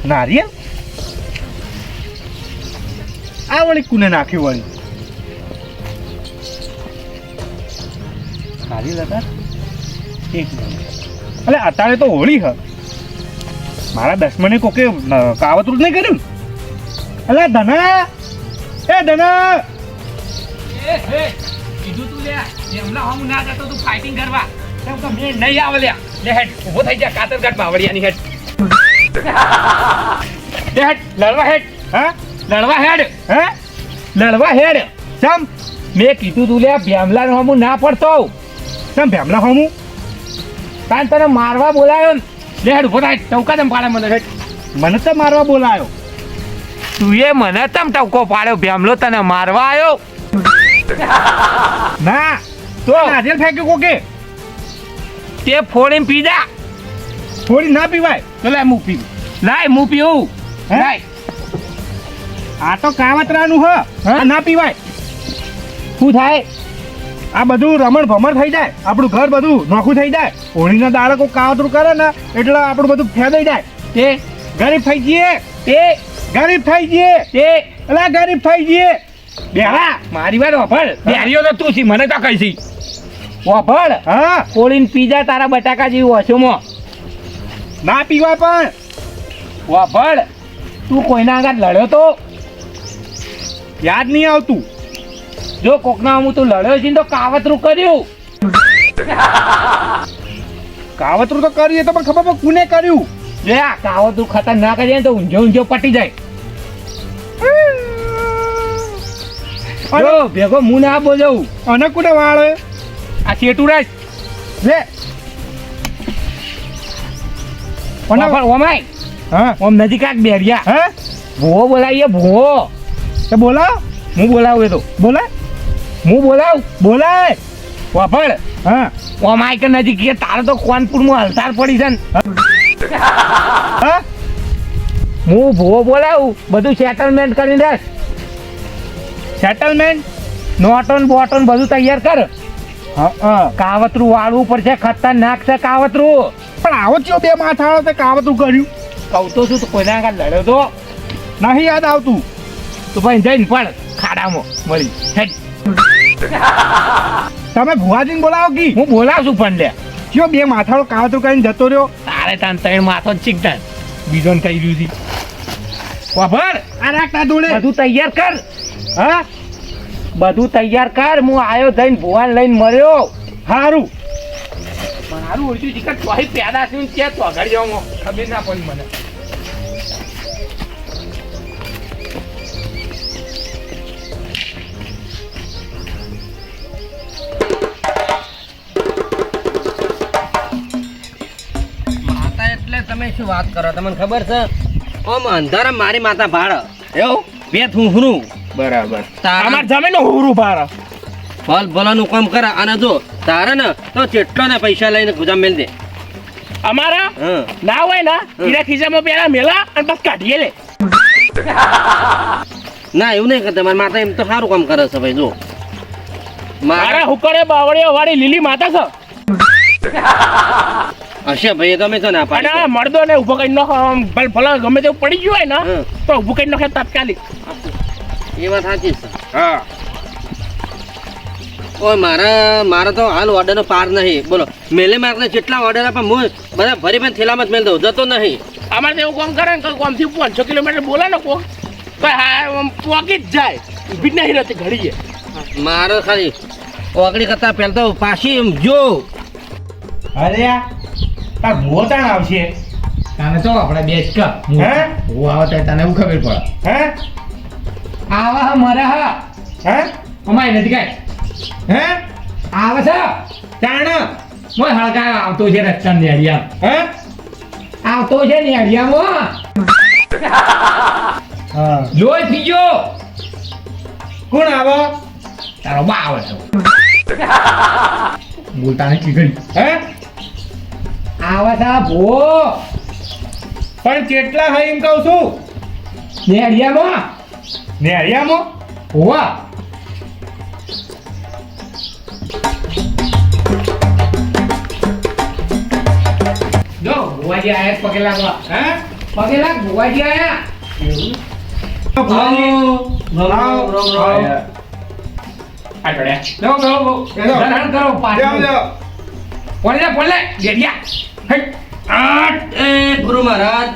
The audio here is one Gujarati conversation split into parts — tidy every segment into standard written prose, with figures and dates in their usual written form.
નારિયેલ આ વળી કુને નાખ્યું વળી નારિયેલ હતા એક મિનિટ અલે અત્યારે તો હોળી હ મારા દસમને કોકે કાવતરું જ નહીં કર્યું અલે ધના એ ધના કીધું તું લે એમના હમ ના જતો તું ફાઇટિંગ કરવા તો મેં નહીં આવે લ્યા લે હેડ ઊભો થઈ જા કાતરગઢ બાવળિયાની હેડ લે હેડ લડવા હેડ હા લડવા હેડ હે લડવા હેડ સમ મેં કીધું તું લે ભેમલા નો હમ ના પડતો સમ ભેમલા હોમું કાન તને મારવા બોલાયો ને લે હેડ ઊભો થાય ટવકા તેમ પાડે મને હેડ મને તો મારવા બોલાયો તું એ મને તમ ટવકો પાડ્યો ભેમલો તને મારવા આવ્યો ના તો નારિયેલ ફેંક્યું કોકે તે ફોડીને પી જા થોડી ના પીવાય તો લે હું પીવું લાય હું પીવું હે? લાય આ તો કાવતરાનું હ આ ના પીવાય શું થાય આ બધું રમણ ભમણ થઈ જાય આપણું ઘર બધું નોખું થઈ જાય હોળીના દાડે કોઈ કાવતરું કરે ને એટલે આપણું બધું ફેદાઈ જાય તે ગરીબ થઈ જઈએ તે ગરીબ થઈ જઈએ તે અલા ગરીબ થઈ જઈએ બેહા મારી વાત વાપર બેરીઓ તો તું છી મને તો કઈ છી વાપર હા કોળીને પીઝા તારા બટાકા જેવી ઓછોમાં ના પીવાય પણ વાપર તું કોઈના આગળ લડ્યો તો યાદ નહીં આવતું જો કોકના હું તું લડ્યો છે ને તો કાવતરું કર્યું કાવતરું તો કરીએ તો પણ ખબર પણ કોને કર્યું જો આ કાવતરું ખતરનાક કરીએ ને તો ઊંઝો પટી જાય જો ભેગો હું ના બોલવું અને કોને વાળે આ ચેટું રાખ લે વાપર ઓમાય હા ઓમ નજીક આગ બેરિયા હે ભૂવો બોલાવીએ ભૂવો તો બોલાવ હું બોલાવું એ તો બોલાય હું બોલાવ બોલાય વાપર હા ઓમાય કે નજીક કે તારે તો કોનપુરમાં હલતાર પડી છે ને હા હું ભૂવો બોલાવું બધું સેટલમેન્ટ કરીને રાખ સેટલમેન્ટ નોટન બોટન બધું તૈયાર કર હા હા કાવતરું વાળવું પડશે ખતરનાક છે કાવતરું પણ આવો ચિયો બે માથાળો તે કાવતરું કર્યું કહું તો શું તું કોઈના આગળ લડ્યો તો નહીં યાદ આવતું તો ભાઈ જઈને પણ ખાડામાં મળી હેડ તમે ભુવાજીને બોલાવો કી હું બોલાવશું પણ લે ચિયો બે માથાળો કાવતરું કરીને જતો રહ્યો તારે તાન ત્રણ માથો જ ચીકતા બીજો ને કહી રહ્યું છે વાપર આ રાખતા જોડે બધું તૈયાર કર હા બધું તૈયાર કર હું આયો જઈને ભુવાન લઈને મર્યો સારું મારું ઓછું ચિકન ચોહી પેદા થયું ને ત્યાં તો આગળ જવામાં ખબર ના પડી મને માતા એટલે તમે શું વાત કરો તમને ખબર છે આમ અંધારા મારી માતા ભાડ એવું બે થુંહરું બરાબર તારા અમાર જમીન હુરું ભાર ભલ ભલાનું કામ કરે અને જો તારે ને તો જેટલો ને પૈસા લઈને ગુજામ મેલ દે અમારા હા ના હોય ને એના ખિસ્સામાં પેલા મેલા અને બસ કાઢીએ લે ના એવું નહીં કરતા મારી માતા એમ તો સારું કામ કરે છે ભાઈ જો મારા મારા હુકડે બાવળીઓ વાળી લીલી માતા છે હશે ભાઈ તમે તો ના અને પાડી આ મર્દો ને ઉભો કરી નાખો આમ ભલે ગમે તેવું પડી ગયું હોય ને હા. તો ઉભું કરી નાખે તાત્કાલિક એ વાત સાચી છે હા ઓય મારા તો હાલ ઓર્ડરનો પાર નહીં બોલો મેલે મારને જેટલા ઓર્ડર આપે હું બધા ભરી પણ થેલામાં જ મેલ દઉં જતો નહીં અમારે તો એવું કામ કરે ને કોઈ આમથી 500 કિલોમીટર બોલે ને કોક તો હા આમ પોકી જ જાય ઊભી જ નહીં રહેતી ઘડીએ મારે ખાલી ઓગળી કરતા પહેલા તો પાછી એમ જો અરે આ તાર ભૂવો તાણ આવશે તને તો આપણે બેસ કર હે હું આવે તો તને એવું ખબર પડે હે આવા હા મરે હા હે અમારી નથી કાંઈ હે આવે છે તાણ મોય હળકા આવતો છે રસ્તા નેડિયા હે આવતો છે નેડિયામાં હા લોહી પીજો કોણ આવો તારો બા આવે છે બોલતા નથી ગઈ હે આવે છે ભો પણ કેટલા હે એમ કહું છું નેડિયામાં ને હરિયામાં હોવા જો ભુવાજી આયા પગે લાગવા હે પગે લાગ ભુવાજી આયા ભુવાજી રામ રામ. આ ચડ્યા લો લો ધરણ કરો પાછું પોલે ગેડિયા હટ એ ગુરુ મહારાજ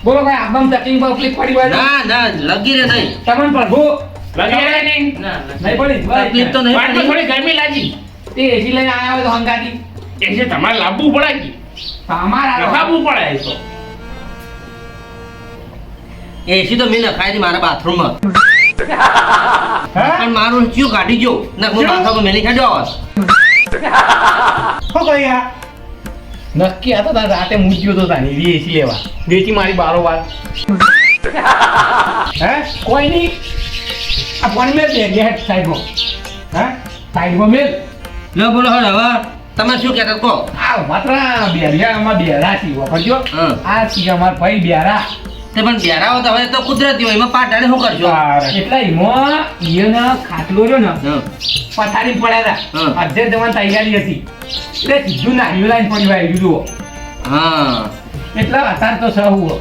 બોલો ભાઈ આબમ તકલીફ બકલીફ પડી હોય તો? ના ના લગી રે નહીં તમને પ્રભુ લગાડે નહીં. ના નહીં પડી તકલીફ તો નહીં પાટમાં પડી. થોડી ગરમી લાગી તે એસી લઈને આયા હોય તો હંગાતી એ છે તમારે લાવવું પડે કે અમારા લખાવવું પડે એ તો એસી તો મેં નખાઈ હતી મારા બાથરૂમમાં હે પણ મારું ચિયો કાઢી ગયો ના હું માથામાં મેલી કાઢ્યો હોત. શું કહ્યા નક્કી હતો તાર રાતે મૂક્યો તો તાની એસી લેવા વેચી મારી બારોબાર હે કોઈ નહીં આ ફોન મેલ દે ગેટ સાઈડમાં હે સાઈડમાં મેલ લો બોલો હળ હવે તમે શું કહેતા કહો. આ માત્ર બેરિયામાં બેરા છે વખરજો હા. આ છે અમાર ભાઈ બેરા તે પણ બેરાવો તો હવે તો કુદરતી હોય એમાં પાટાડે શું કરશો. એટલે એમાં ઈયોના ખાટલો રહ્યો ને હા. પથારી પડ્યા હતા હા. અડધે જવાની તૈયારી હતી એટલે સીધું નારિયેળ લાઈન પડી વાય જુઓ હા એટલે અત્યારે તો સહુ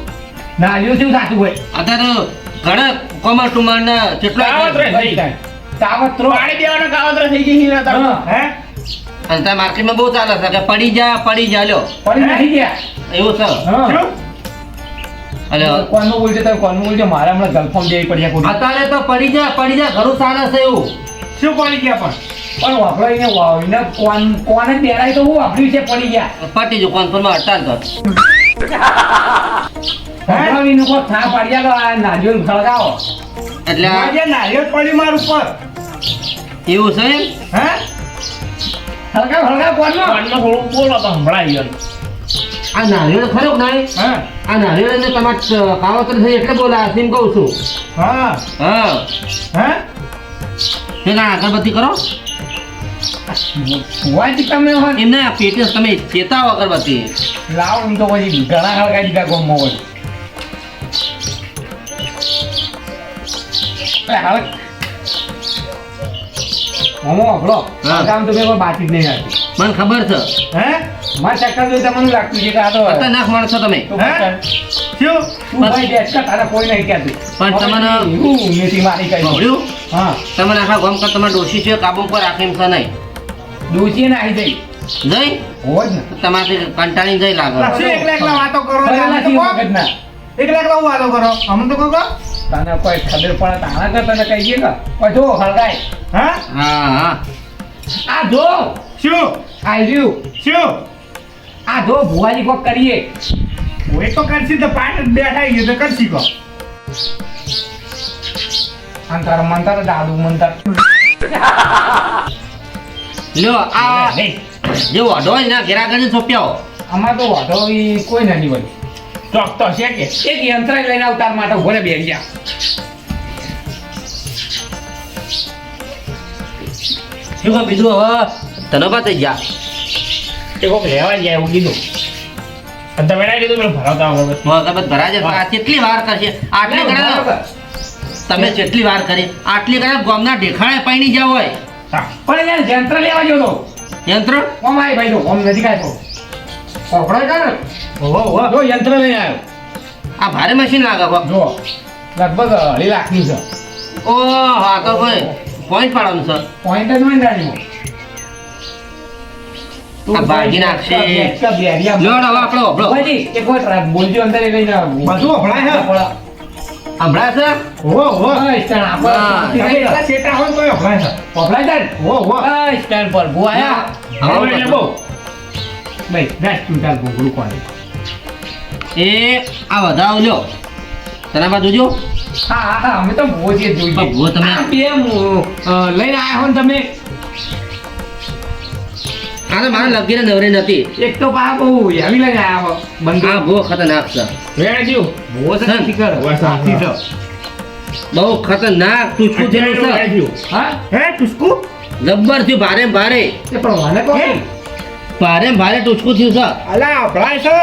નારિયેળ શું થતું હોય અત્યારે તો ઘણા કોમર ટુમર ને કેટલો કાવતરો. કાવતરો પાણી દેવાનો કાવતરો થઈ ગઈ છે ને તારો. હા. હે અને ત્યાં માર્કેટમાં બહુ ચાલે છે કે પડી જા લ્યો પડી નાખી ગયા એવું છે. હા શું એટલે કોનું બોલજો તમે કોનું બોલજો મારે હમણાં ગલફોમ દેવી પડ્યા કોઈ અત્યારે તો પડી જા ઘણું ચાલે છે એવું. શું પડી ગયા પણ પણ વાપરો એને એને કોને બેરાય તો હું વાપર્યું છે પડી ગયા પટી જો કોન્ફર્મમાં હડતાલ કર. વાપરો એનું કોઈ થા પાડ્યા તો આ નારિયેળ ખળગાવો એટલે આ આજે નારિયેળ પડી માર ઉપર એવું છે એમ? હે હળગાવ કોનો ફોનમાં થોડું બોલો તો સંભળાય યાર. આ નારિયેળ ખરો કે નહીં? હા આ નારિયેળ ને તમારે કાવતર થઈ એટલે બોલા એમ કહું છું. હા હા હે પેલા અગરબત્તી કરો વાંચી તમે હોય એમને આ પેટે તમે ચેતાવો અગરબત્તી. લાવ એમ તો પછી ઘણા હળગાઈ દીધા ગોમમાં હોય હળ મોમો અભળો હા. કામ તો મેં કોઈ બાકી જ નહીં રાખી મને ખબર છે હે મારા ચક્કર જોઈ તમને લાગતું છે કે આ તો ખતરનાક માણસો તમે. તો હે? શું તું ભાઈ દેશકા તારા કોઈ નહીં કહેતું પણ તમારે- એવું મેથી મારી કઈ સાંભળ્યું? હા તમને આખા ગામ કર તમારે ડોશી છે કાબુ પર રાખે એમ છે નહીં. દોશીએ ના આવી જઈ જઈ હોય જ ને તમારે કંટાળી જઈ લાગે. શું એકલા એકલા વાતો કરો ને? ભરેલા અમને તો છીએ કહો. મગજના. એકલા એકલા હું વાતો કરો અમને તો કહો તને કોઈ ખબર પડે તાણા કર તને કહીએ કે કોઈ જો હળગાય હા હા હા આ જો શું આવ્યું શું આ જો ભુવાજી કોક કરીએ કોઈ તો કરશી તો પાટ બેઠા ગયો તો કરશી કો અંતર મંતર દાદુ મંતર લ્યો આ જે વાઢો હોય ને ઘેરા કરીને સોંપ્યાવો. અમાર તો વાંધો ઈ કોઈ નથી બની ચોક તો છે કે એક યંત્ર લઈને અવતાર માટે ઉભો બેસી ગયા શું કહો બીજું હવે ધનોબા થઈ ગયા. એ કોક લેવા જાય એવું કીધું અને તમે ના કીધું પેલું ભરાવતા વગર હું અગરબત્તી ભરાય છે. આ કેટલી વાર કરશે આટલી ઘણા તમે જેટલી વાર કરી આટલી ઘણા ગામના ઢેખાણે પાણી જાવ હોય હા પણ યાર યંત્ર લેવા ગયો તો યંત્ર ઓમ આય ભાઈ તો ઓમ નજીક આવ્યો પકડાય કાને ઓહો ઓહો જો યંત્ર લઈને આવ્યો આ ભારે મશીન લાગે કોક. જો લગભગ 2.5 લાખની છે ઓહ હા તો ભાઈ પોઈન્ટ પાડવાનું છે. પોઈન્ટ જ હોય ગાડીમાં આ ભાગી નાખશે. બેરિયા લ્યો હવે આપણો હોભળો. ભુવાજી એક વાર બોલજો અંદર એ લઈને બધું હભળાય છે? હમણાં છે ઓહો ઓહો હા સ્ટેન્ડ હા. એટલા ચેટા હોય તોય હભળાય છે પકડાય તાર ઓહો ઓહો હા સ્ટેન્ડ પર ભુવાયા હવે એટલે બહુ ભાઈ રાજ તું તાર ભોગળું કોને એ આ વધાવ લ્યો તને બાજુ જો હા હા હા અમે તો ભોજે જોઈએ પણ ભુવો તમે- આ બે લઈને આયા હો ને તમે આને મારે લગીને નવરી નથી. એક તો પા બહુ હેવી લઈને આયા હો બંદૂક આ બહુ ખતરનાક છે. વેણ જીવ ભો છે નથી કર સાથી છે બહુ ખતરનાક ટૂચકું થયેલું છે. હા હે ટુસકુ જબ્બર થયું ભારે ને ભારે એ પણ મને કહો હે? ભારે ને ભારે ટૂચકું થયું છે. અલા હભળાય છે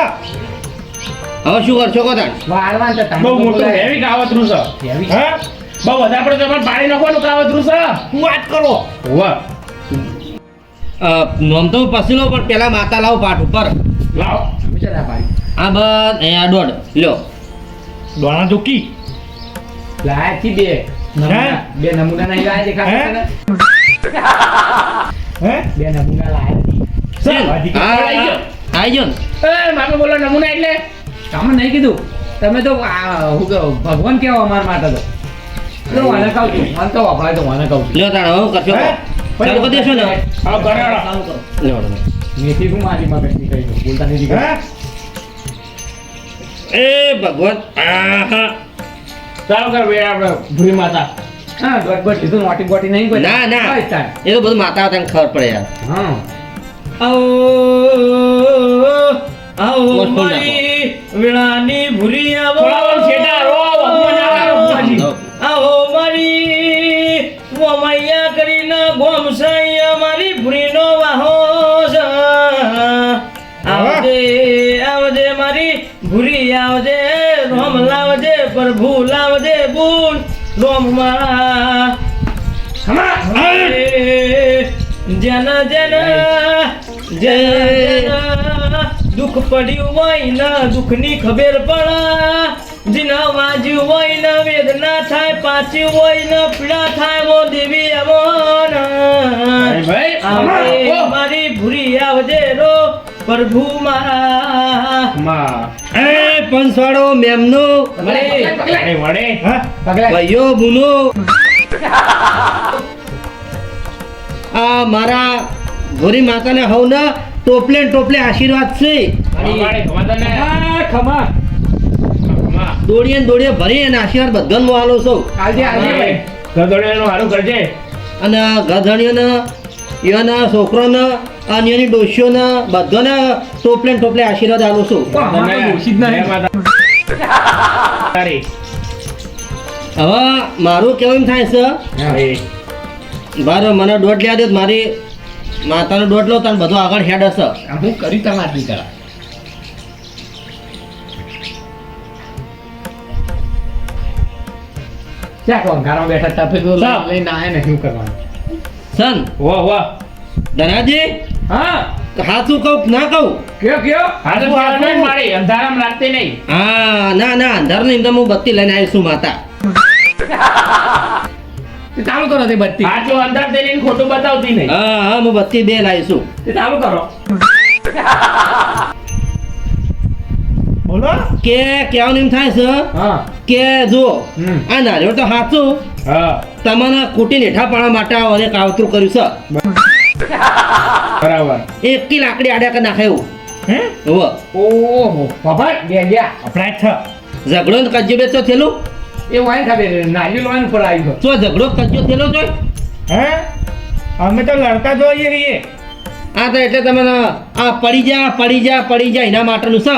હવે શું કરશો કો તાણ? વાળવાન તો તમે બહુ તો મોટું બોલાય. હેવી કાવતરું છે હેવી હે બહુ વધારે પડે તમારે પાણી નાખવાનું કાવતરું છે હું વાત કરો વાહ નોમ તો પછી લો પણ પેલા માતા લાવો પાઠ ઉપર. લાવો વિચાર આ ભાઈ આ બસ અહીંયા દોઢ લ્યો. દોણા જોકી લાયા છી બે નમૂના. બે નમૂના નહીં લાયા દેખાતા તને? હે બે નમૂના લાયા છી. સર વાજી આ આવી ગયો ને. એ મારે બોલો નમૂના એટલે તમે નહીં કીધું. તમે તો હું કહું ભગવાન કેવો અમારા માટે તો મને કહું છું. મને તો વફાય તો મને કહું છું. લ્યો તાણ હવે કરશો. હે? ચાલુ કરી દેશો ને. આ ગરાડા ચાલુ કરો. લ્યો તમે. મેથી શું મારી મગજની કહી દઉં. બોલતા નથી હે દીકરા. એ ભગવાન આહા. ચાલો કર બે આપણે ભૂરી માતા હા ગડબડ લીધું નોટી બોટી નહીં કોઈ ના ના કઈ થાય. એ તો બધું માતા તને ખબર પડે યાર. હા આવો આવો મારી વેળાની ભૂરી આવો થોડા વાર છેટા રો ભગવાન આવે ભગવાનજી. આવો મારી મોમૈયા કરીને ગોમસૈયા મારી ભૂરીનો વાહો છે. આવજે આવજે મારી ભૂરી આવજે રોમ લાવજે પ્રભુ લાવજે બુન રોમ મારા જેના જેના દુઃખ પડ્યું હોય ને દુઃખની ખબર પડે. જેના વાજ્યું હોય ને વેદના થાય પાચ્યું હોય ને પીડા થાય મો દેવી અમોન ભાઈ આવજે મારી ભૂરી આવજે રો પ્રભુ મારા. માં એ પંચવાડો મેમનો એ વડે હા ભાઈઓ બુનો આ મારા ભોરી માતાને હવને ટોપલે ને ટોપલે આશીર્વાદ છે. વગાડે ખવાતને ખમા માં દોડીએ ને દોડીએ ભરી અને આશીર્વાદ બધાને હું આલો છું. આજે આજે ગધોડિયાનું હારું કરજે અને ગધણીઓને એના છોકરોને અને એની ડોશીઓને બધાને ટોપલે ને ટોપલે આશીર્વાદ આલું છું. અમારે તો ઓછી જ નહીં. જય માતા તારી હવે મારું કેવું એમ થાય છે એ બાર મને દોઢ લ્યા દે તો મારી માતાનો દોઢ લો તને બધું આગળ હેડ હશે. હું કરી તમારી દીકરા ક્યાં કોણ ઘરમાં બેઠા તપે તો સાહેબ. લઈને આયા ને શું કરવાનું. સન વાહ વાહ ધનાજી હા હાથું કહું કે ના કહું? કયો કયો હા તો ચાલ નહીં મારી અંધારામાં રાખતી નહીં હા ના ના અંધાર નહીં તો હું બત્તી લઈને આવીશું માતા. તે ચાલુ કરો તે બત્તી સાચું અંધાર તેની ખોટું બતાવતી નહીં હા હા હું બત્તી બે લાવીશું. તે ચાલુ કરો બોલો કે કહેવાનું એમ થાય છે હા કે જો હમ. આ નારિયેળ તો સાચું હા તમને કુટી નેઠા પાડવા માટે અને કાવતરું કર્યું છે. બરાબર એકી લાકડી આડ્યા કે નાખે એવું. હે હોવે. ઓહો બાબા ગયા અપરાધ છે ઝઘડો ને કજ્જો બેચો થયેલું એ વાય ખબર નારિયેળ વાન પર આવી ગયો તો ઝઘડો કજ્જો થયેલો જોઈ. હે અમે તો લડતા જોઈએ છીએ આ તો એટલે તમે આ પડી જા એના માટેનું છે.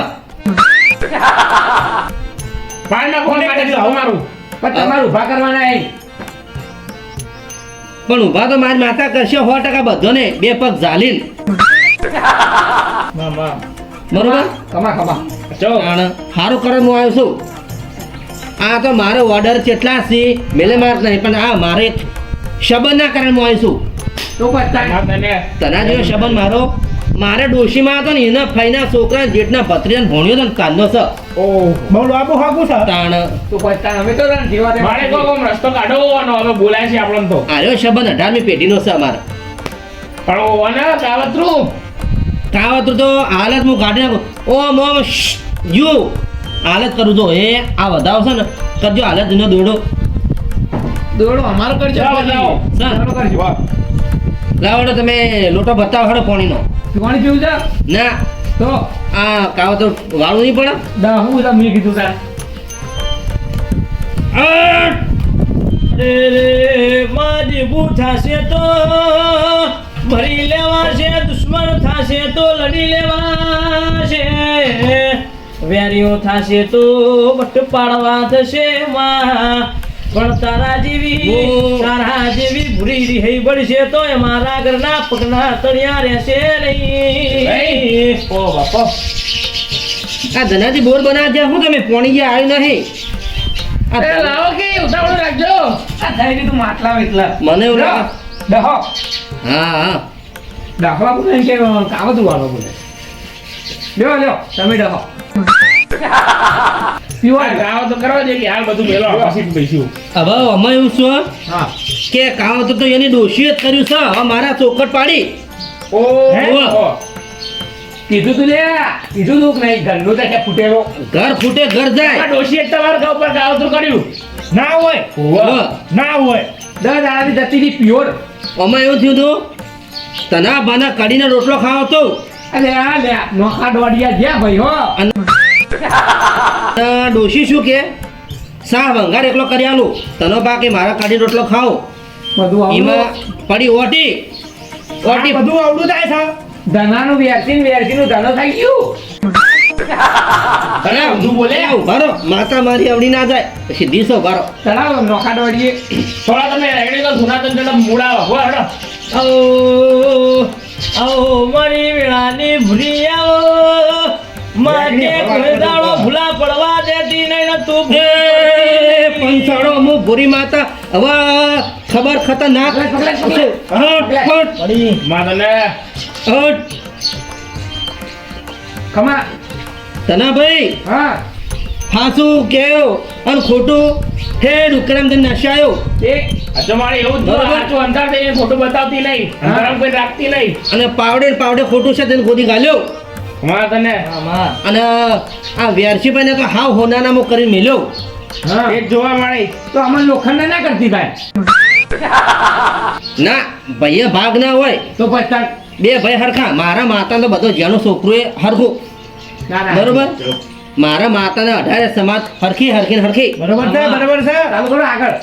પાણીના કોણ માટે છે હવે મારું પણ તમારે ઊભા કરવાના એ પણ ઊભા તો મારી માતા કરશે 100% બધોને બે પગ ઝાલીને. મામા બરોબર ખમા ખમા જો સારું કરવા હું આવ્યો છું. આ તો મારો ઓર્ડર કેટલા છે મેલે માર નહીં પણ આ મારે શબનના કારણે હું આવ્યો છું. તો પછી તને તના જેવો શબન મારે ડોશીમાં હતો ને એના ફઈના છોકરા જેટના ભત્રીજાને ભણ્યો હતો ને કાંદો છે. ઓહો બહુ લાંબુ હાગું છે તાણ તો પછી અમે તો જીવા દે મારે કોઈ રસ્તો કાઢવાનો હવે બોલાય છે આપણને તો આર્યો શબન 18મી પેઢીનો છે અમારે. પણ ઓને કાવતરું કાવતરું તો હાલત હું કાઢી નાખું. ઓમ ઓમ યુ હાલત કરું તો એ આ વધાવ છે ને કરજો હાલત નો દોડો દોડો અમારો કરજો જાઓ, જાઓ. ચાલો કરજો લાવડો તમે લોટો બતાવો હડો પાણીનો. પાણી પીવું છે ના તો આ કાવતરું વાળું નહીં પડે. દા હું મેં કીધું તાર રે મજબૂત થશે તો ભરી લેવા છે દુશ્મન થશે તો લડી લેવા છે વેરીઓ થશે તો વટ પાડવા થશે માં પણ તારા જેવી ભૂરી રહી પડશે તો એ મારા ઘરના પગના તળિયા રહેશે નહીં. ઓ બાપા આ ધનાજી બોર બનાવ્યા છે શું તમે પાણી જે આવ્યું નહીં. આ એ લાવો કે ઉતાવળ રાખજો આ થઈ તું માટલા એટલા મને એવું લાગે. ડહો હા હા દાખલા બોલે કે કાવતું વાળો બોલે લ્યો લ્યો તમે ડહો પ્યોર ગાવ તો કરવા દે કે હાલ બધું મેલો પછી પૈસું હવે અમે એવું છું હા કે કાવત તો એની ડોશીએ જ કર્યું છે હવે મારા ચોખટ પાડી ઓ ઓહો. કીધું તું લે કીધું તું કે નહીં ઘરનું તો કે ફૂટેલો ઘર ફૂટે ઘર આ જાય ડોશીએ જ તમારા ગાવ પર ગાવતરું કર્યું ના હોય ઓહો. ના હોય 10 દાડાથી જતી હતી પ્યોર અમે એવું થયું હતું તના બાના કઢીને રોટલો ખાવો તો અરે આ લે નોખા દોડિયા જ્યાં ભાઈ હો અને ડોશી શું કે શાહ વંગાર એકલો કરી આલું તનો બાકી મારા કાઢી રોટલો ખાઓ બધું એમાં આવું પડી ઓટી ઓટી આ બધું આવડું થાય છે ધનાનું વેરસીનું ધનો થઈ ગયું અરે ઊંધું બોલે. ભારો માતા મારી આવડી ના જાય પછી દીસો ભારો ચડાવો નોખા દોડીએ થોડા તમે રેડી તો સુનાતન જણા મૂડા હો હેડો આવો આવો મારી વેળાની ભૂલી આવો માકે કોઈ દાડો ભૂલા પડવા દેતી નહીં ને તું એ પંચાળો મુ ભૂરી માતા હવે ખબર ખતરનાક પકડ. હટ, હટ, માતને હટ. ખમા તના ભાઈ હા હાસું કેવો અને ખોટું ઠેર ઉકરામ દઈને નશાયો એ અચ્છા મારે એવું જ બરોબર. સાચું અંતર થઈને ફોટો બતાવતી નહીં અંતરામ કોઈ રાખતી નહીં અને પાવડે ને પાવડે ખોટું છે તેને ગોદી ગાલ્યો માતને અને આ વ્યારસીભાઈને તો હાવ હોનાનામો કરીને મેલ્યો હા એક જોવા મળે તો અમને લોખંડ ના કરતી ભાઈ ના ભાઈએ ભાગ ના હોય તો પછી બે ભાઈ હરખા મારા માતાનો બધો જેનો છોકરો એ હરખું ના ના બરોબર મારા માતાને 18 સમાજ હરખી હરખી ને હરખી બરોબર છે બરોબર છે ચાલુ કરો આગળ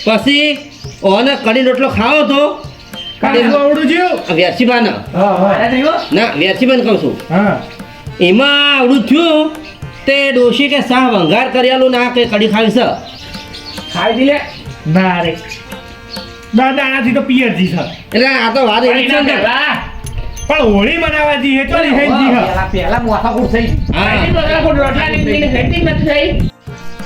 પછી ઓને કઢી રોટલો ખાવો તો કાઢું આવડું જ્યું વ્યારસીબાને હા હા મારા થયો ના વ્યારસીબાને કહું છું હા એમાં આવડું થયું તે ડોશી કે શાહ વંગાર કર્યાલું ના કે કઢી ખાવી છે ખાઈ દી લે ના રે દાદા આનાથી તો પિયરજી છે એટલે આ તો વાત એવી છે ને. પેલા પણ હોળી મનાવા જઈએ તો નહીં થઈ જી પેલા મોથા કુટ થઈ હા રોટલાની ઘટી નથી થઈ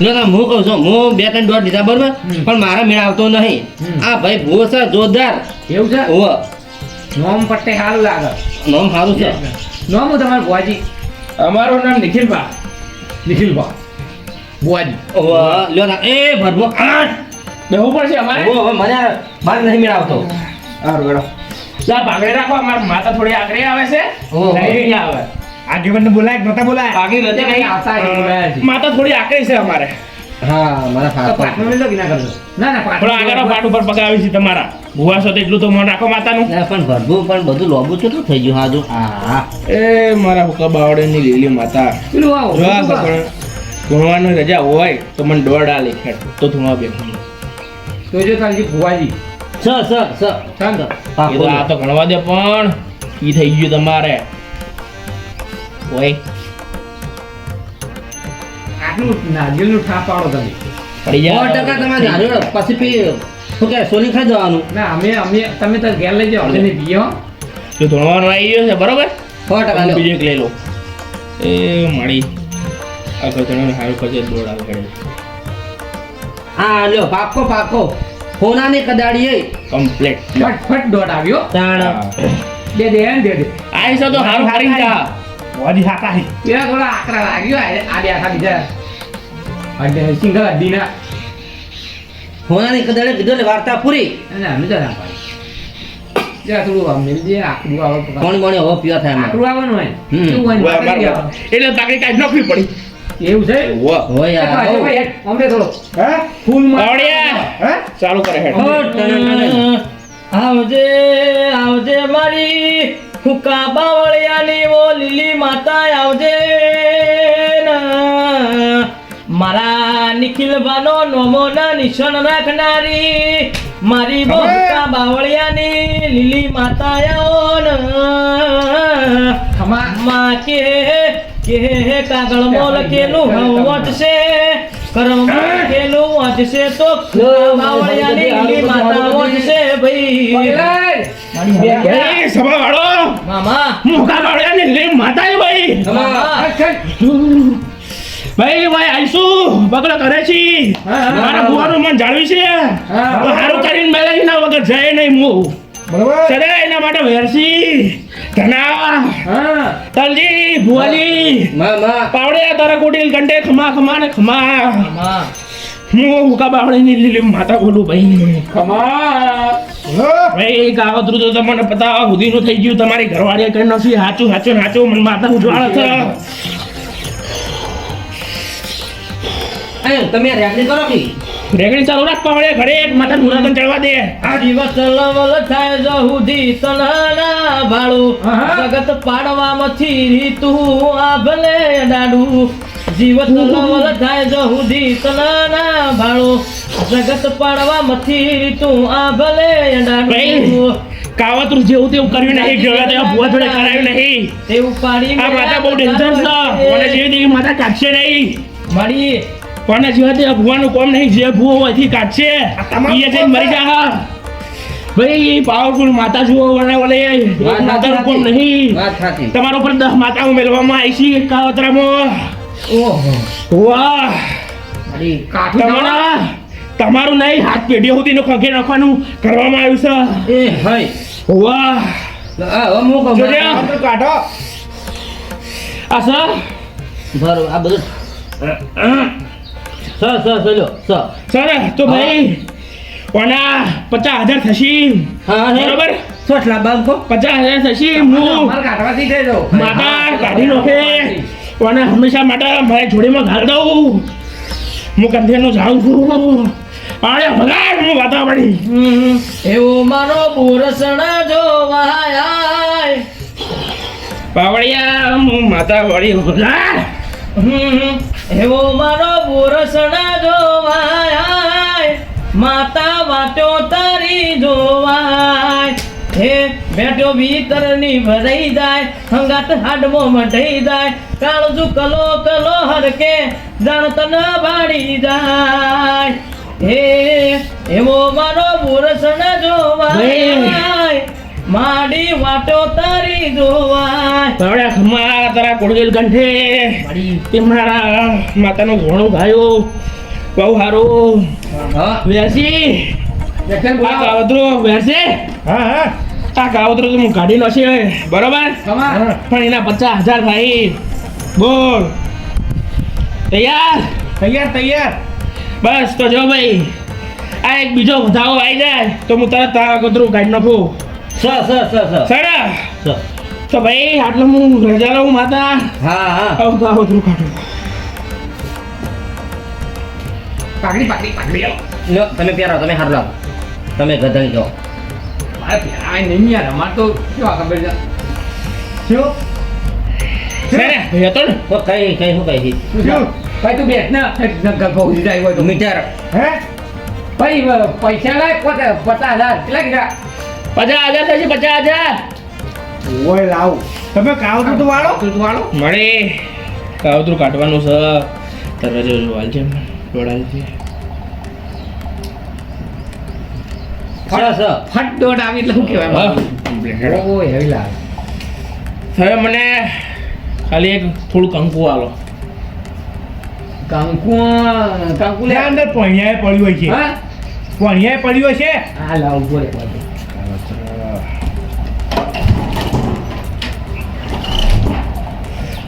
ના ના હું કહું છું હું 2-3 દોઢ લીધા બરોબર પણ મારા મેળ આવતો નહીં આ ભાઈ ભૂવો છે જોરદાર એવું છે ઓવ નોમ પટ્ટે સારું લાગે નામ સારું છે નોમ હું તમારું ભુવાજી અમારું નામ નિખિલભા નિખિલભા ભુવાજી ઓવ લ્યો ના એ ભરવો આઠ બેહવું પડશે અમારે ઓવ હવે મને મારે નહીં મેળ આવતો સારું બેડો લા ભાગડે રાખો અમારી માતા થોડી આગળ આવે છે ઓહો. નહીં આવે આગેવાનને બોલાય કે નતા બોલાય પાકી નથી નહીં આવતા એ બોલાયા છે. માતા થોડી આગળ છે અમારે હા મારા તો ફાફા પાટનું લઈ લો કે ના કરજો ના ના થોડા આગળ પાટ ઉપર પગાવી છે તમારા ભુવા છો તો એટલું તો મન રાખો માતાનું ના પણ ભરવું પણ બધું લોબુ કેટલું થઈ ગયું હાજુ હા એ મારા હુકા બાવળેની લીલી માતા પેલું આવો જો આ કપડા ભણવાની રજા હોય તો મને દોડ આ લેખેડ તો ધુમા બેઠું તો જો તારી ભુવાજી સ શાંત હા એ તો આ તો ગણવા દે પણ ઈ થઈ ગયું તમારે ઓય આટલું નારિયેળનું ઠા પાડો તમે પડી જાય 100% તમારે નારિયેળ પછી પી શું કે સોલી ખાઈ જવાનું ના અમે તમે તો ઘેર લઈ જાઓ અમને પીએ હો જો ધોળવાનું આવી ગયો છે બરોબર 100% લ્યો. બીજો એક લઈ લો એ મારી આ કચરાને હારું કરજે દોડ આગળ હા લ્યો પાકો હોનાની કદાડીએ કમ્પ્લીટ ફટ દોડ આવ્યો તાણ દે દે ને દે દે આઈ તો હારું કરી જા હોળી હાતા હી પેલા થોડા આકરા લાગ્યો આ બે આખા બીજા અડે સિંગલ અડીના હોનાની કદાડે કીધું ને વાર્તા પૂરી અને અમે તો ના પાડી જ્યાં થોડું આમ મેલ દે આકડું આવે તો કોણ કોણ હવે પીવા થાય એમાં. આકડું આવવાનું હોય હમ. શું હોય ને ઓય, પાકડી બરાબર. આવે. એટલે તાકડી કાઢી નાખવી પડી એવું છે વાહ હોય યાર પાછો ભાઈ હેડ, અમને થોડો હે ફૂલ માં બાવળિયા હે ચાલુ કરે હેડ આવજે આવજે મારી હુકા બાવળિયાની ઓ લીલી માતા આવજે ના. મારા નિખિલભાનો નોમોના નિશાન રાખનારી મારી હવે? હુકા બાવળિયાની લીલી માતા આવો ના. ખમા માં કે કાગળમાં લખેલું વાંચશે કરમમાં લખેલું વાંચશે તો બાવળિયાની લીલી માતા વાંચશે ભાઈ એ સભા વાળો મામા મુકા બાવળિયાની લે માતા એ ભાઈ મામા ભાઈ આઈશું બગડો કરે છે મારા બુવાનું મન જાળવી છે તો હારું કરીને મેલાઈ ના વગર જાય નહીં હું બરોબર સદા એના માટે વેરસી ધના હા તલજી ભુવાજી માં પાવડિયા તારા કોટીલ ઘંટે ખમા ખમા ને ખમા હા હું હુકા બાવળીની લીલી માતા બોલું ભાઈ કમા ભાઈ કાવતરું તો તમને પતા સુધીનું થઈ ગયું તમારી ઘરવાળીએ કઈ નથી હાચું હાચું હાચું મને માતા ઉજવાળ છે તમે રેકડી કરો કે રેગડી ચાલુ રાખ પાવડે ઘરે એક માતા મુરાદન ચડવા દે આ દિવસ લવલ થાય જહુદી તનના ભાળું જગત પાડવામાંથી રીતું આ ભલે ડાડું જીવત લવલ થાય જહુદી તનના ભાળું જગત પાડવામાંથી રીતું આ ભલે ડાડું ભાઈ કાવતરું જેવું તેવું કર્યું નહીં જોયા તેવા ભુવા જોડે કરાયું નહીં તેવું પાડી આ માતા બહુ ડેન્જર છે મને જેવી તેવી માતા કાઢશે નહીં મારી કોને જેવા તે ભુવાનું કોમ નહીં જે ભુવો હોયથી કાઢશે એ જઈને મરી જા ભાઈ પાવરફુલ માતા જુઓ વને વલે માતાનું કોમ નહીં વાત સાચી તમારા ઉપર 10 માતાઓ મેળવવામાં આવી છે કાવતરામાં ઓહો વાહ અરે કાઠું તમારું નહીં હાથ પેઢીઓ સુધીનું ખંખે નાખવાનું કરવામાં આવ્યું એ હઈ છે વાહ હવે હું કહું જોજે. કાઢો આ સર બરોબર આ બધું લો સર તો ભાઈ ઓના 50,000 થશે હા બરોબર સોટલા બાંધો 50,000 થશે હું મારે કાઢવાથી દેજો માતા કાઢી નાખે અને હંમેશા માટે મારી જોડીમાં ઘાલ દઉં હું કંધેનો જાઉં છું અરે ભગાડ હું વાતા પડી એવું મારો બોરસણા જોવાય પાવડિયા હું માતા વળી ભગાડ એવો મારો બોરસણા જોવાય માતા વાટો તારી જોવાય હે બેઠો ભીતરની ભરાઈ જાય હંગાત હાડમો મઢઈ જાય કાળજુ કલો કલો હરકે જાણ તન ભાડી જાય હે એવો મારો બોરસણા જોવાય માડી વાટો તારી જોવાય પાવડિયા ખમા તારા કોડગેલ કંઠે તે મારા માતાનો ઘોણો ગાયો બહુ સારું હા વેરસી જખન આ બોલાવો કાવતરું વેરસી હા હા આ કાવતરું તો હું કાઢી નાખી બરોબર કમા પણ એના 50,000 થાય બોલ તૈયાર તૈયાર તૈયાર બસ તો જો ભાઈ આ એક બીજો વધાવો આવી જાય તો હું તરત આ કાવતરું કાઢી નાખું સર તો ભાઈ આટલો હું રજા લઉં માતા હા કાવતરું કાઢું પાકડી લો તમે પ્યારો તમે હાર લાવો તમે ગધડી જાઓ મારે પ્યારાય નહીં યાર અમારે તો કેવા ખબર છે શું સર ભાઈ હતો ને તો કઈ શું કહી શું ભાઈ તું બેઠ ને ગલ્પો ઉડી જાય હોય તો મીટર હે ભાઈ પૈસા લાય 50,000 કેટલા કીધા 50,000 થશે 50,000 ઓય લાવ તમે કાવતરું તો વાળો તું વાળો મળે કાવતરું કાઢવાનું છે તારે જો જોવાલ છે દોડાલ છે ફટ દોડ આવી એટલે શું કહેવાય ઓ હેવી લાગે હવે મને ખાલી એક થોડું કંકુ આલો કંકુ લે ત્યાં અંદર પણિયાએ પડ્યું હોય છે હા પણિયાએ પડ્યું હોય છે હા લાવ બોલે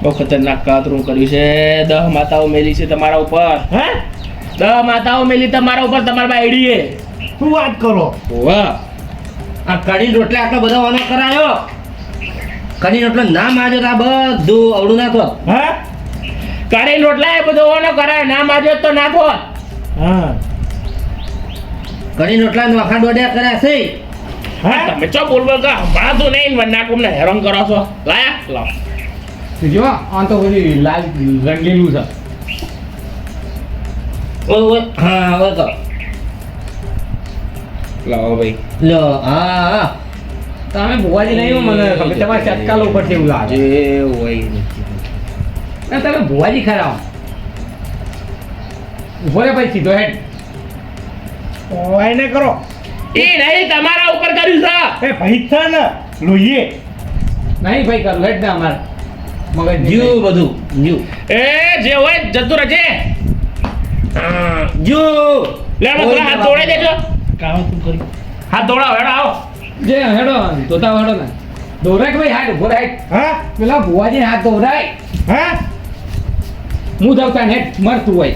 બહુ ખતરનાક કાવતરું કર્યું છે 10 માતાઓ મેલી છે તમારા ઉપર હે 10 માતાઓ મેલી તમારા ઉપર તમારા બાયડીએ શું વાત કરો વાહ આ કઢી રોટલા આટલો બધો વાનો કરાયો કઢી રોટલો ના માજો તો આ બધું અવળું ના થો હે કાઢી રોટલા એ બધો ઓનો કરાય ના માજો તો નાખો હા કઢી રોટલા નોખા દોડ્યા કર્યા છે હે તમે ચો બોલવો કા ભણાતું નહીં વનાકુમ ને હેરાન કરો છો લાયા લાવ જો આ તો બધી લાલ રંગીલું છે ઓય હા ઓય તો લાવો ભાઈ લો હા તમે ભુવાજી નહીં હો મને ખબર તમારે ચટકાલો ઉપરથી એવું લાગે જે હોય ના તમે ભુવાજી ખરા ઉભો રે ભાઈ સીધો હેડ ઓય ને કરો એ નહીં તમારા ઉપર કર્યું છે એ ભાઈ છે ને લોહીએ નહીં ભાઈ કર હેડ ને અમારે મગજ જીવ બધું જીવ એ જે હોય જતું રહેજે જીવ લે મને થોડા હાથ દોડાઈ દેજો કામ તું કરી હાથ દોડાવ હેડો આવો જે હેડો તોતા હેડો ને દોરાય કે ભાઈ હાથ ઉભો રાખ હા પેલા ભુવાજી હાથ દોરાય હા હું દવતા નેટ મરતું હોય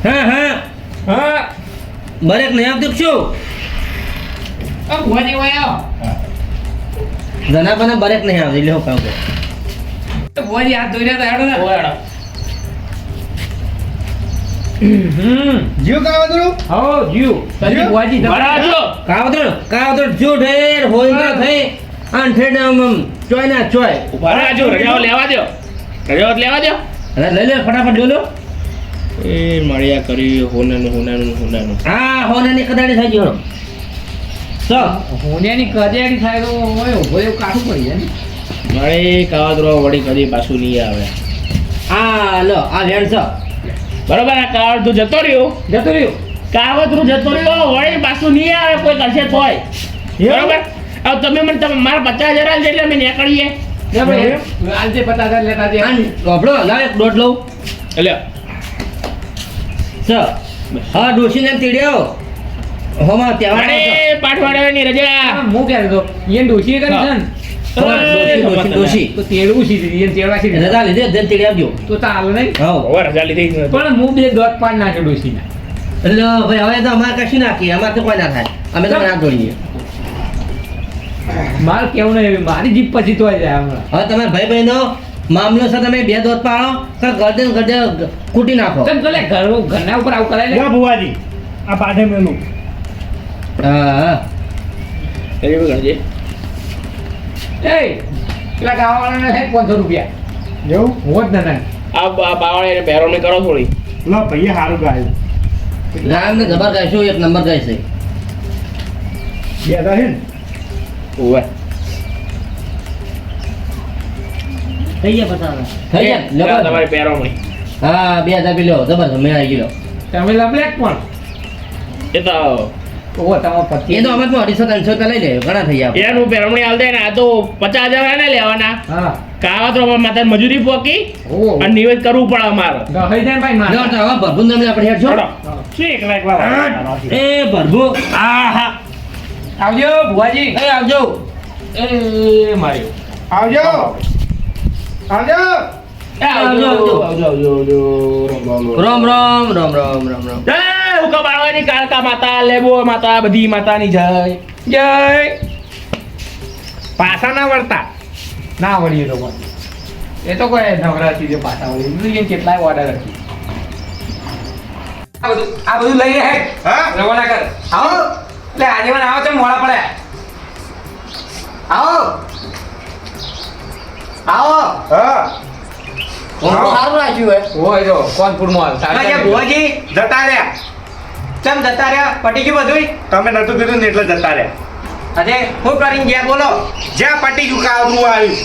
હા હા હા બરેક નહીં આવતું શું ભુવાજી હોય આવો ધના પણ બરેક નહીં આવતી એટલે હું કામ કરું ભુવાજી હાથ ધોઈ રહ્યા હેડો ને ઓયાડો જીવ કાવતરું હો જીવ તજી ભુવાજી બરાજો કાવતર જો ઢેર હોય ના થઈ આન ઠેડ ચોય ના ચોય ઉભા રહેજો રજાઓ લેવા દો રજાઓ લેવા દો અરે લઈ લે ફટાફટ લો એ મળ્યા કરી હોનાનું હા હોનાની કદાડી થઈ ગયો સો હોનિયાની કજેડી થાય તો હોય ઉભો એવું કાઠું પડી જાય ને મારે કાવતરો વળી કદી પાછું નહીં આવે આ લો આ લેણ છો બરોબર આ કાવતરું જતો રહ્યો કાવતરું જતો રહ્યો વળી પાછું નહીં આવે કોઈ કરશે તોય બરોબર હવે તમે મને મારા 50,000 આલજો એટલે અમે નીકળીએ આજે 50,000 લેતા દે આપણો લાવ એક દોઢ લઉં એટલે સો હા ડોશી ને તીડ્યો હોમાં તહેવાર અરે પાઠવાડવાની રજા હું કહેતો હતો ઈયન ડોશી કરી છે ને ડોશી તો તેડવું સીધી ઈયન તેડવા સીધી રજા લીધે જેમ તીડી આવજો તો ચાલે નહીં હા હવે રજા લીધી પણ હું બે દોત પાડ નાખ્યો ડોશીના એટલે ભાઈ હવે તો અમારે કશું નાખીએ અમારે તો કોઈ ના થાય અમે તો ના દોડીએ મારે કેવું નહીં મારી જીપ પછી તો જાય હમણાં હવે તમારા ભાઈ બહેનો મામલો છે તમે બે દોત પાડો કે ગરદે કૂટી નાખો કેમ તો લે ઘરના ઉપર આવું કરાય લે જા ભુવાજી આ પાઠે મેલું હા એવું કરજે એ પેલા ગાવાવાળાને છે 500 રૂપિયા જેવું હોત ને ના આ બાવળે બેરોને કરો થોડી લો ભૈયા સારું ગાયું ગામ ને જબર ગાયશું એક નંબર ગાય છે બે હતા છે ને ઓવે થઈ ગયા પતાવા થઈ ગયા તમારી પેરોમણી હા 2000 પી લો જબર મેં આવી ગયો તમે લબલેક પણ એ તો ઓ તમારો પતિ એ તો અમારે 250-300 રૂપિયા લઈ લે ઘણા થઈ ગયા એનું પેરોમણી આલ દે ને આ તો 50,000 આને લેવાના હા કાવતરો માતા મજૂરી પોકી ઓ અને નિવેદ કરવું પડે અમારે ગહઈ જાય ભાઈ લો માર તો હવે ભરભૂન તમને આપણે હેડ છોડો છો શું એકલા એકલા એ ભરભૂ આહા આવજો ભુવાજી એ આવજો એ માર્યો આવજો આવજો આવજો રામ રામ રામ રામ રામ રામ જય હુકમ બાળવાની કાળકા માતા લેબો માતા બધી માતાની જય જય પાછા ના વળતા ના વળીએ તો પણ એ તો કોઈ નવરાત્રી જે પાછા વળી એને કેટલાય ઓર્ડર હતી આ બધું લઈ હે હા રવાના કર આવો એટલે આજે મને આવો છે મોડા પડે આવો આવો હા કોણ સારું રાખ્યું હે હોય તો કોનપુર મોલ ભુવાજી જતા રહ્યા ચમ જતા રહ્યા પટી ગયું બધું તમે નતું કીધું ને એટલે જતા રહ્યા અરે હું કરીને ગયા બોલો જ્યાં પટી ગયું કાવતરું આવ્યું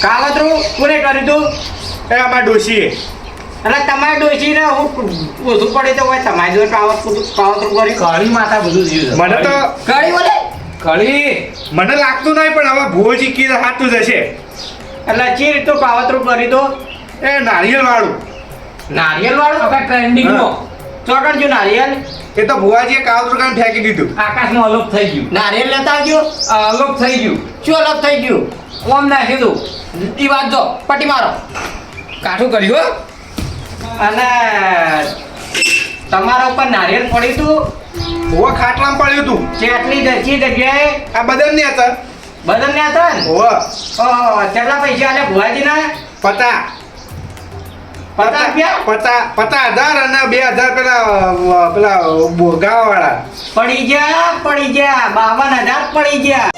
કાવતરું કોને કર્યું તું એ અમારા ડોશીએ એટલે તમારે ડોશીને હું ઓછું પડે તો હોય તમારી જોડે કાવતરું કર્યું કળી માતા બધું જીવ મને તો કરી બોલે કળી મને લાગતું નહીં પણ હવે ભુવાજી કી હાથું જશે એટલે ચી રીતનું કાવતરું કર્યું તું એ નારિયેળ વાળું નારિયેલ વાળું ટ્રેન્ડિંગ માં ચોકડ જો નારિયેલ એ તો ભુવાજીએ કાવતરું કામ ફેંકી દીધું આકાશમાં અલોપ થઈ ગયું નારિયેલ લેતા આવજો અલોપ થઈ ગયું શું અલગ થઈ ગયું ઓમ નાખી દઉં ઈ વાત જો પટી મારો કાઠું કર્યું અને તમારા ઉપર નારિયેળ પડ્યું તું ભુવા ખાટલામાં પડ્યું તું કેટલી જગ્યાએ આ બદલ ને હતા બદલ ને હતા ને ઓહ ઓહો કેટલા પૈસા આલે ભુવાજીના પતા 50 રૂપિયા 50,000 અને 2,000 પેલા ગાવા વાળા પડી ગયા 52,000 પડી ગયા